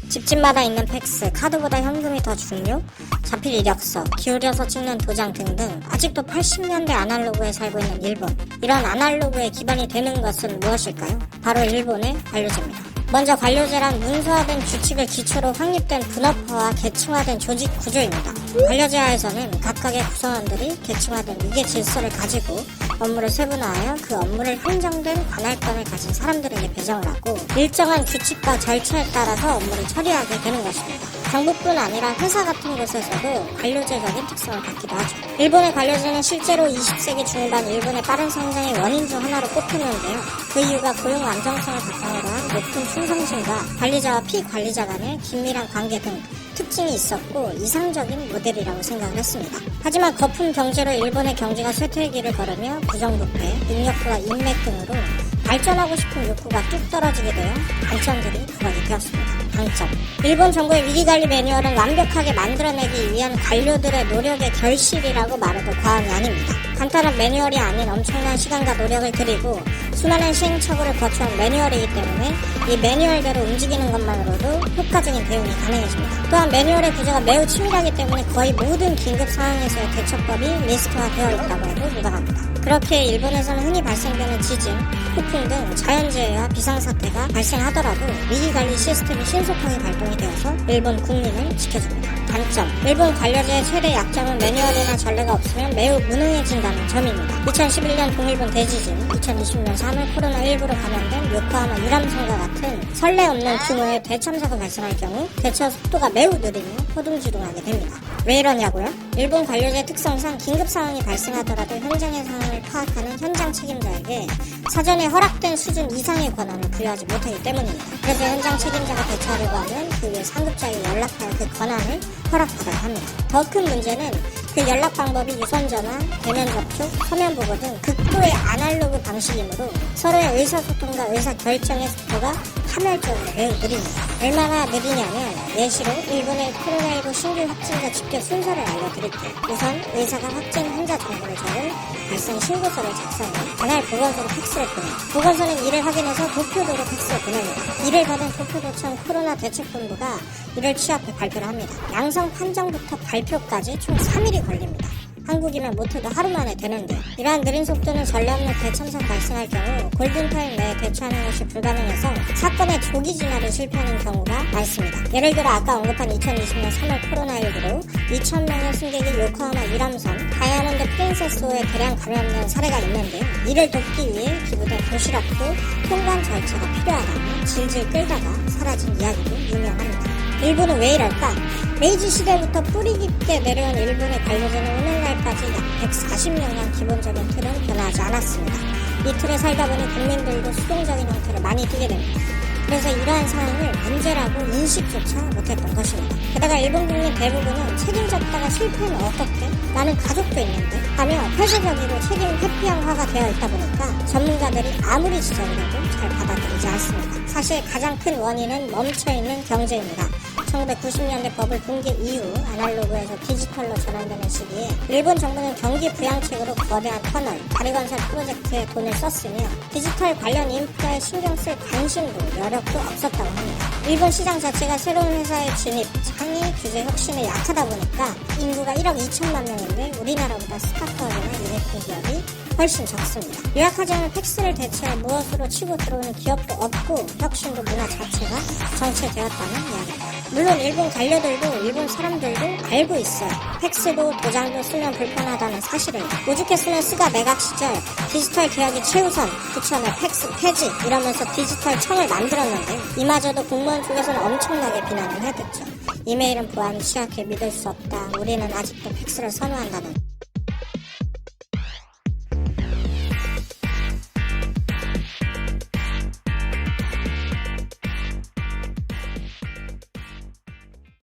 집집마다 있는 팩스, 카드보다 현금이 더 중요? 자필 이력서, 기울여서 찍는 도장 등등 아직도 80년대 아날로그에 살고 있는 일본. 이런 아날로그의 기반이 되는 것은 무엇일까요? 바로 일본의 관료제입니다. 먼저 관료제란 문서화된 규칙을 기초로 확립된 분업화와 계층화된 조직 구조입니다. 관료제 하에서는 각각의 구성원들이 계층화된 위계 질서를 가지고 업무를 세분화하여 그 업무를 한정된 관할권을 가진 사람들에게 배정을 하고 일정한 규칙과 절차에 따라서 업무를 처리하게 되는 것입니다. 정부뿐 아니라 회사 같은 곳에서도 관료제적인 특성을 갖기도 하죠. 일본의 관료제는 실제로 20세기 중반 일본의 빠른 성장의 원인 중 하나로 꼽혔는데요. 그 이유가 고용 안정성을 바탕으로 한 높은 충성심과 관리자와 피관리자 간의 긴밀한 관계 등 특징이 있었고 이상적인 모델이라고 생각을 했습니다. 하지만 거품 경제로 일본의 경제가 쇠퇴기를 걸으며 부정부패, 능력과 인맥 등으로 발전하고 싶은 욕구가 뚝 떨어지게 되어 단점들이 부각이 되었습니다. 단점. 일본 정부의 위기관리 매뉴얼은 완벽하게 만들어내기 위한 관료들의 노력의 결실이라고 말해도 과언이 아닙니다. 간단한 매뉴얼이 아닌 엄청난 시간과 노력을 들이고 수많은 시행착오를 거쳐온 매뉴얼이기 때문에 이 매뉴얼대로 움직이는 것만으로도 효과적인 대응이 가능해집니다. 또한 매뉴얼의 구조가 매우 치밀하기 때문에 거의 모든 긴급 상황에서의 대처법이 리스트화되어 있다고 해도 무방합니다. 그렇게 일본에서는 흔히 발생되는 지진, 폭풍 등 자연재해와 비상사태가 발생하더라도 위기관리 시스템이 신속하게 발동이 되어서 일본 국민을 지켜줍니다. 단점. 일본 관료제의 최대 약점은 매뉴얼이나 전례가 없으면 매우 무능해진다는 점입니다. 2011년 동일본 대지진, 2020년 3월 코로나19로 감염된 요코하마 유람선과 같은 선례 없는 규모의 대참사가 발생할 경우 대처 속도가 매우 느리며 허둥지둥하게 됩니다. 왜 이러냐고요? 일본 관료제 특성상 긴급 상황이 발생하더라도 현장의 상황을 파악하는 현장 책임자에게 사전에 허락된 수준 이상의 권한을 부여하지 못하기 때문입니다. 그래서 현장 책임자가 대처하려고 하면 그 위에 상급자에게 연락하여 그 권한을 허락받아야 합니다. 더 큰 문제는 그 연락 방법이 유선전화, 대면 접촉, 서면 보고 등 극도의 아날로그 방식이므로 서로의 의사소통과 의사결정의 속도가 파멸적으로 매우 느립니다. 얼마나 느리냐면 예시로 일본의 코로나19 신규 확진자 집계 순서를 알려드릴게요. 우선 의사가 확진 환자 정보를 적은 발생 신고서를 작성해 관할 보건소로 팩스를 보내요. 보건소는 이를 확인해서 도쿄도로 팩스를 보냅니다. 이를 받은 도쿄도청 코로나 대책본부가 이를 취합해 발표를 합니다. 양성 판정부터 발표까지 총 3일이 걸립니다. 한국이면 못해도 하루 만에 되는데 이러한 느린 속도는 전례 없는 대참사 발생할 경우 골든타임 내에 대처하는 것이 불가능해서 사건의 조기 진화를 실패하는 경우가 많습니다. 예를 들어 아까 언급한 2020년 3월 코로나19로 2,000명의 승객이 요코하마 유람선 다이아몬드 프린세스호에 대량 감염된 사례가 있는데요. 이를 돕기 위해 기부된 도시락도 통관 절차가 필요하다며 질질 끌다가 사라진 이야기도 유명합니다. 일본은 왜 이럴까? 메이지 시대부터 뿌리 깊게 내려온 일본의 관료제는 오늘날까지 약 140년간 기본적인 틀은 변화하지 않았습니다. 이 틀에 살다 보니 국민들도 수동적인 형태를 많이 띠게 됩니다. 그래서 이러한 상황을 문제라고 인식조차 못했던 것입니다. 게다가 일본 국민 대부분은 책임졌다가 실패는 어떻게? 나는 가족도 있는데? 하며 폐쇄적이고 책임 회피형화가 되어 있다 보니까 전문가들이 아무리 지적해도 잘 받아들이지 않습니다. 사실 가장 큰 원인은 멈춰있는 경제입니다. 1990년대 버블 붕괴 이후 아날로그에서 디지털로 전환되는 시기에 일본 정부는 경기 부양책으로 거대한 터널, 다리건설 프로젝트에 돈을 썼으며 디지털 관련 인프라에 신경 쓸 관심도 여력도 없었다고 합니다. 일본 시장 자체가 새로운 회사의 진입, 창의, 규제 혁신에 약하다 보니까 인구가 1억 2천만 명인데 우리나라보다 스타트업이나 유니콘 기업이 훨씬 적습니다. 요약하자면 팩스를 대체할 무엇으로 치고 들어오는 기업도 없고 혁신도 문화 자체가 정체되었다는 이야기입니다. 물론 일본 관료들도 일본 사람들도 알고 있어요. 팩스도 도장도 쓰면 불편하다는 사실을. 오죽했으면 스가 내각 시절 디지털 개혁이 최우선, 부처의 팩스 폐지 이러면서 디지털 청을 만들었는데 이마저도 공무원 쪽에서는 엄청나게 비난을 해댔죠. 이메일은 보안이 취약해 믿을 수 없다. 우리는 아직도 팩스를 선호한다는